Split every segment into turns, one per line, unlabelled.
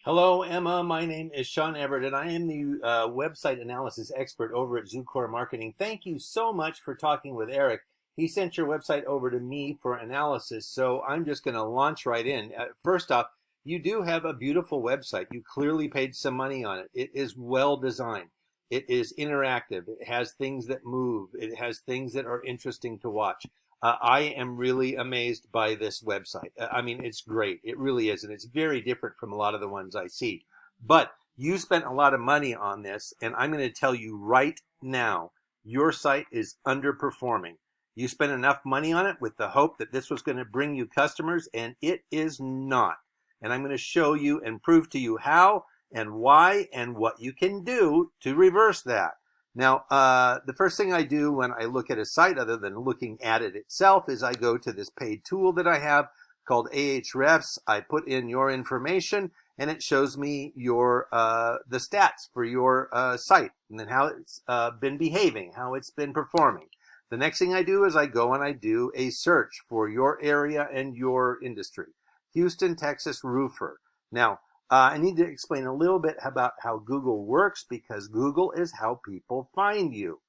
Hello, Emma. My name is Sean Everett, and I am the website analysis expert over at Zucore Marketing. Thank you so much for talking with Eric. He sent your website over to me for analysis, so I'm just going to launch right in. First off, you do have a beautiful website. You clearly paid some money on it. It is well designed. It is interactive. It has things that move. It has things that are interesting to watch. I am really amazed by this website. I mean, it's great. It really is. And it's very different from a lot of the ones I see. But you spent a lot of money on this. And I'm going to tell you right now, your site is underperforming. You spent enough money on it with the hope that this was going to bring you customers, and it is not. And I'm going to show you and prove to you how and why and what you can do to reverse that. Now, the first thing I do when I look at a site, other than looking at it itself, is I go to this paid tool that I have called Ahrefs. I put in your information, and it shows me your the stats for your site, and then how it's been behaving, how it's been performing. The next thing I do is I go and I do a search for your area and your industry. Houston, Texas roofer. Now, I need to explain a little bit about how Google works, because Google is how people find you.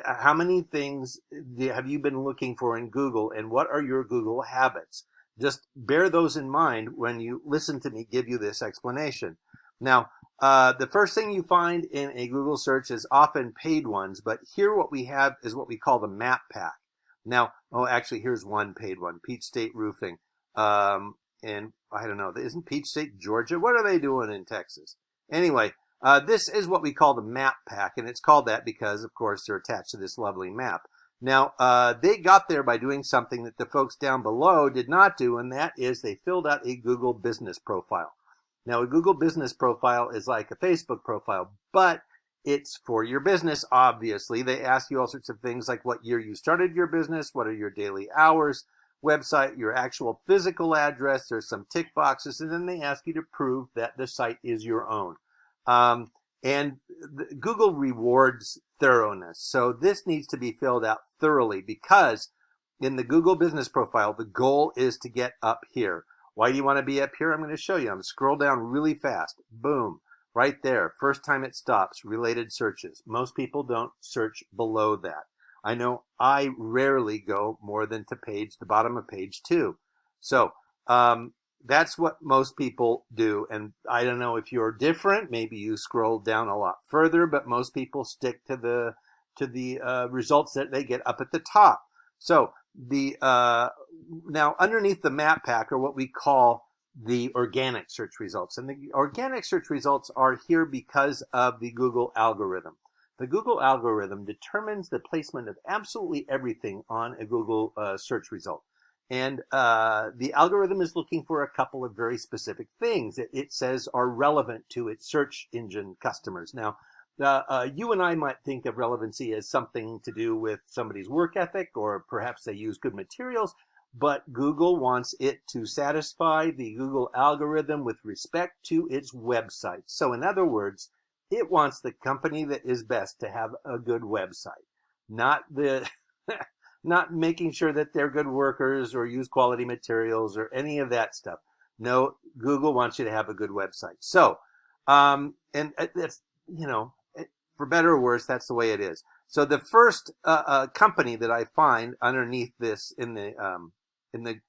How many things have you been looking for in Google, and what are your Google habits? Just bear those in mind when you listen to me give you this explanation. Now, the first thing you find in a Google search is often paid ones, but here what we have is what we call the map pack. Now, actually, here's one paid one, Peach State Roofing. And I don't know, isn't Peach State Georgia? What are they doing in Texas? Anyway, this is what we call the map pack, and it's called that because, of course, they're attached to this lovely map. Now, they got there by doing something that the folks down below did not do, and that is they filled out a Google business profile. Now, a Google business profile is like a Facebook profile, but it's for your business, obviously. They ask you all sorts of things like what year you started your business, what are your daily hours, website, your actual physical address. There's some tick boxes, and then they ask you to prove that the site is your own. And Google rewards thoroughness. So this needs to be filled out thoroughly, because in the Google business profile, the goal is to get up here. Why do you want to be up here? I'm going to show you. I'm going to scroll down really fast. Boom. Right there. First time it stops. Related searches. Most people don't search below that. I know I rarely go more than to the bottom of page 2. So that's what most people do. And I don't know if you're different. Maybe you scroll down a lot further, but most people stick to the results that they get up at the top. So now underneath the map pack are what we call the organic search results. And the organic search results are here because of the Google algorithm. The Google algorithm determines the placement of absolutely everything on a Google search result. And the algorithm is looking for a couple of very specific things that it says are relevant to its search engine customers. Now, you and I might think of relevancy as something to do with somebody's work ethic, or perhaps they use good materials, but Google wants it to satisfy the Google algorithm with respect to its website. So in other words, it wants the company that is best to have a good website, not not making sure that they're good workers or use quality materials or any of that stuff. No, Google wants you to have a good website. So, and that's, for better or worse, that's the way it is. So the first company that I find underneath this in the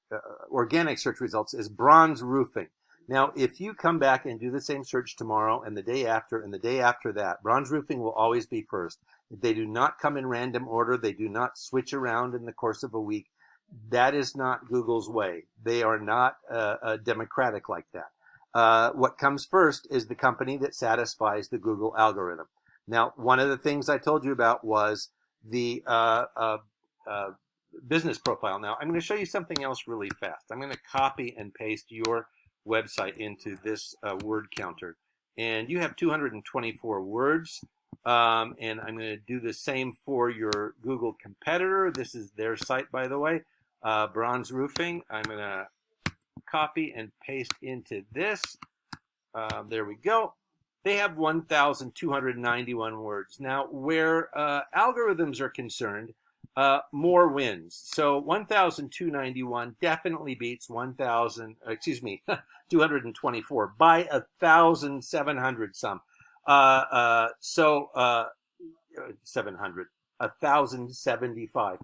organic search results is Bronze Roofing. Now, if you come back and do the same search tomorrow and the day after and the day after that, Bronze Roofing will always be first. They do not come in random order. They do not switch around in the course of a week. That is not Google's way. They are not democratic like that. What comes first is the company that satisfies the Google algorithm. Now, one of the things I told you about was the business profile. Now, I'm going to show you something else really fast. I'm going to copy and paste your website into this word counter, and you have 224 words, and I'm going to do the same for your Google competitor. This is their site, by the way, Bronze Roofing. I'm going to copy and paste into this. There we go. They have 1,291 words. Now, where algorithms are concerned, more wins. So 1,291 definitely beats 224 by 1,700 some. 700, 1,075.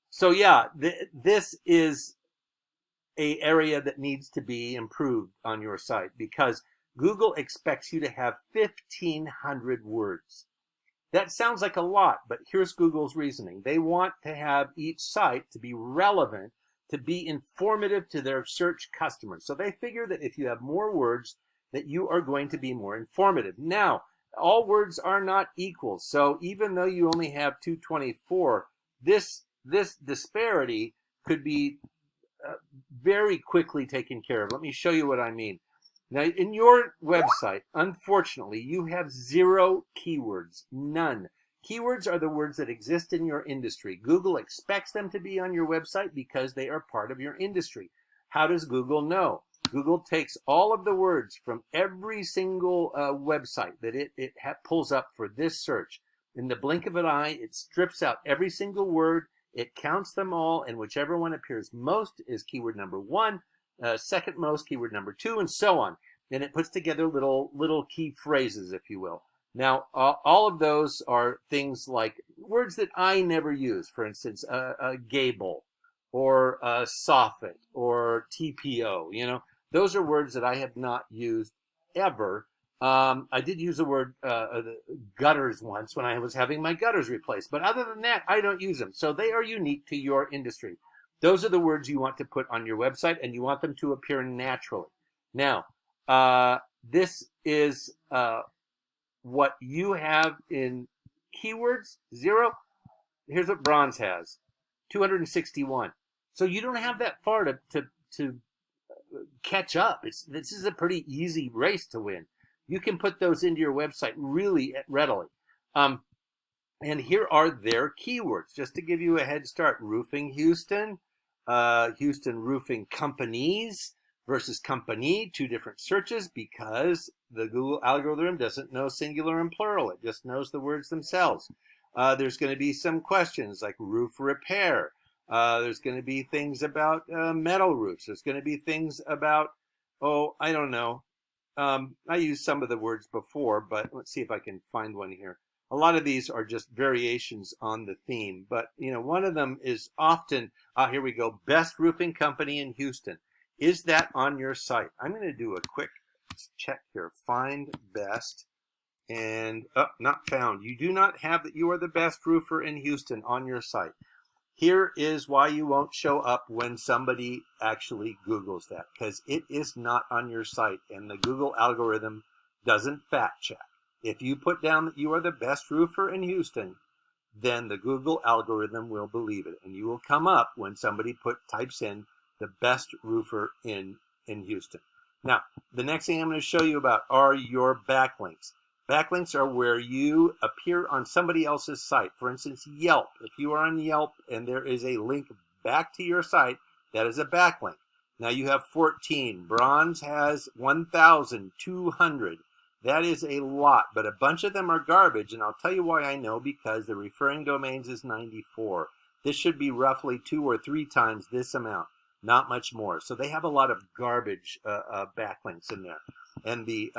So yeah, this is a area that needs to be improved on your site because Google expects you to have 1,500 words. That sounds like a lot, but here's Google's reasoning. They want to have each site to be relevant, to be informative to their search customers. So they figure that if you have more words, that you are going to be more informative. Now, all words are not equal. So even though you only have 224, this disparity could be very quickly taken care of. Let me show you what I mean. Now, in your website, unfortunately, you have 0 keywords, none. Keywords are the words that exist in your industry. Google expects them to be on your website because they are part of your industry. How does Google know? Google takes all of the words from every single website that it pulls up for this search. In the blink of an eye, it strips out every single word, it counts them all, and whichever one appears most is keyword number 1, second most, keyword number 2, and so on. And it puts together little key phrases, if you will. Now, all of those are things like words that I never use. For instance, gable, or soffit, or TPO. You know, those are words that I have not used ever. I did use the word gutters once when I was having my gutters replaced. But other than that, I don't use them. So they are unique to your industry. Those are the words you want to put on your website, and you want them to appear naturally. Now, this is what you have in keywords, 0. Here's what bronze has, 261. So you don't have that far to catch up. This is a pretty easy race to win. You can put those into your website really readily. And here are their keywords, just to give you a head start. Roofing Houston, Houston roofing companies versus company, 2 different searches because the Google algorithm doesn't know singular and plural. It just knows the words themselves. There's going to be some questions like roof repair. There's going to be things about metal roofs. There's going to be things about, I don't know. I used some of the words before, but let's see if I can find one here. A lot of these are just variations on the theme, but one of them is often, here we go, best roofing company in Houston. Is that on your site? I'm going to do a quick check here. Find best, and not found. You do not have that you are the best roofer in Houston on your site. Here is why you won't show up when somebody actually Googles that, because it is not on your site, and the Google algorithm doesn't fact check. If you put down that you are the best roofer in Houston, then the Google algorithm will believe it, and you will come up when somebody types in the best roofer in Houston. Now, the next thing I'm going to show you about are your backlinks. Backlinks are where you appear on somebody else's site. For instance, Yelp. If you are on Yelp and there is a link back to your site, that is a backlink. Now you have 14. Bronze has 1,200. That is a lot, but a bunch of them are garbage, and I'll tell you why I know, because the referring domains is 94. This should be roughly 2 or 3 times this amount, not much more. So they have a lot of garbage backlinks in there. And the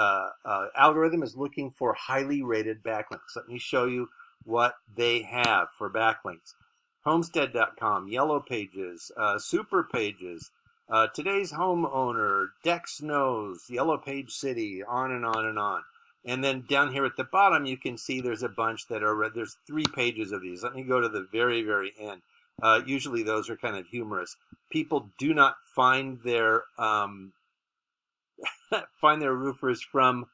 algorithm is looking for highly rated backlinks. Let me show you what they have for backlinks. Homestead.com, Yellow Pages, Super Pages, Today's Homeowner, Deck Snows, Yellow Page City, on and on and on. And then down here at the bottom, you can see there's a bunch that are, there's 3 pages of these. Let me go to the very, very end. Usually those are kind of humorous. People do not find their roofers from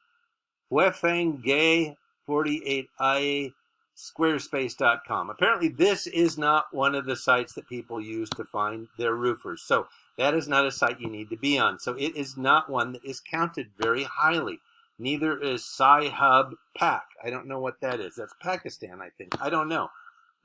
Huefengay48ia Squarespace.com. Apparently this is not one of the sites that people use to find their roofers. So that is not a site you need to be on. So it is not one that is counted very highly. Neither is Sci-Hub Pak. I don't know what that is. That's Pakistan, I think. I don't know.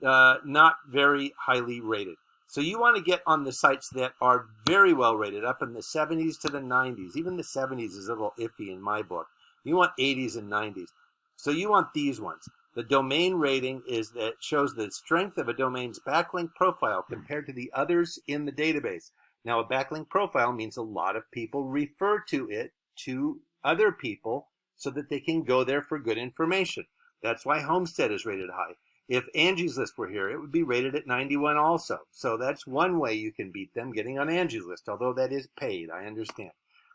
Not very highly rated. So you want to get on the sites that are very well rated, up in the 70s to the 90s. Even the 70s is a little iffy in my book. You want 80s and 90s. So you want these ones. The domain rating is that shows the strength of a domain's backlink profile compared to the others in the database. Now, a backlink profile means a lot of people refer to it to other people so that they can go there for good information. That's why Homestead is rated high. If Angie's List were here, it would be rated at 91 also. So that's one way you can beat them, getting on Angie's List, although that is paid, I understand.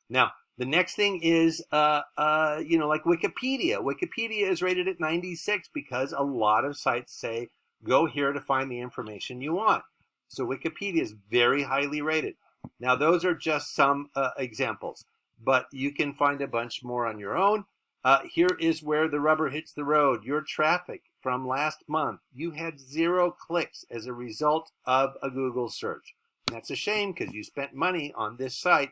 Now, the next thing is, like Wikipedia. Wikipedia is rated at 96 because a lot of sites say, go here to find the information you want. So Wikipedia is very highly rated. Now, those are just some examples, but you can find a bunch more on your own. Here is where the rubber hits the road. Your traffic from last month, you had 0 clicks as a result of a Google search. And that's a shame because you spent money on this site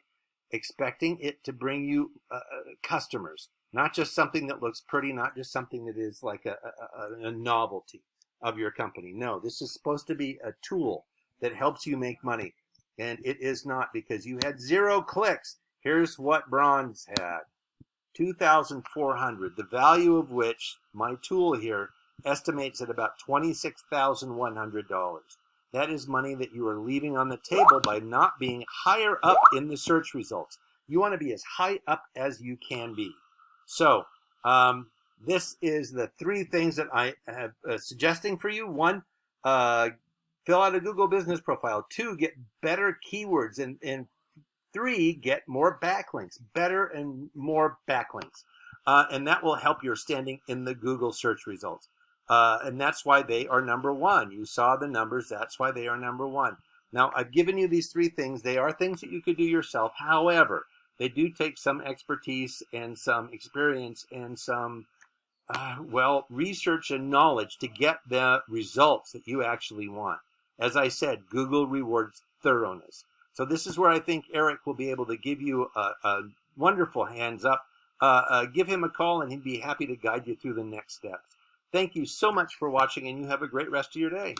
expecting it to bring you customers, not just something that looks pretty, not just something that is like a novelty of your company. No, this is supposed to be a tool that helps you make money, and it is not because you had 0 clicks. Here's what Bronze had. 2,400, the value of which my tool here estimates at about $26,100. That is money that you are leaving on the table by not being higher up in the search results. You want to be as high up as you can be. So this is the 3 things that I have suggesting for you. 1, fill out a Google business profile. 2, get better keywords. And 3, get more backlinks, better and more backlinks. And that will help your standing in the Google search results. And that's why they are number 1. You saw the numbers. That's why they are number 1. Now, I've given you these 3 things. They are things that you could do yourself. However, they do take some expertise and some experience and some, research and knowledge to get the results that you actually want. As I said, Google rewards thoroughness. So this is where I think Eric will be able to give you a wonderful hands up. Give him a call and he'd be happy to guide you through the next steps. Thank you so much for watching, and you have a great rest of your day.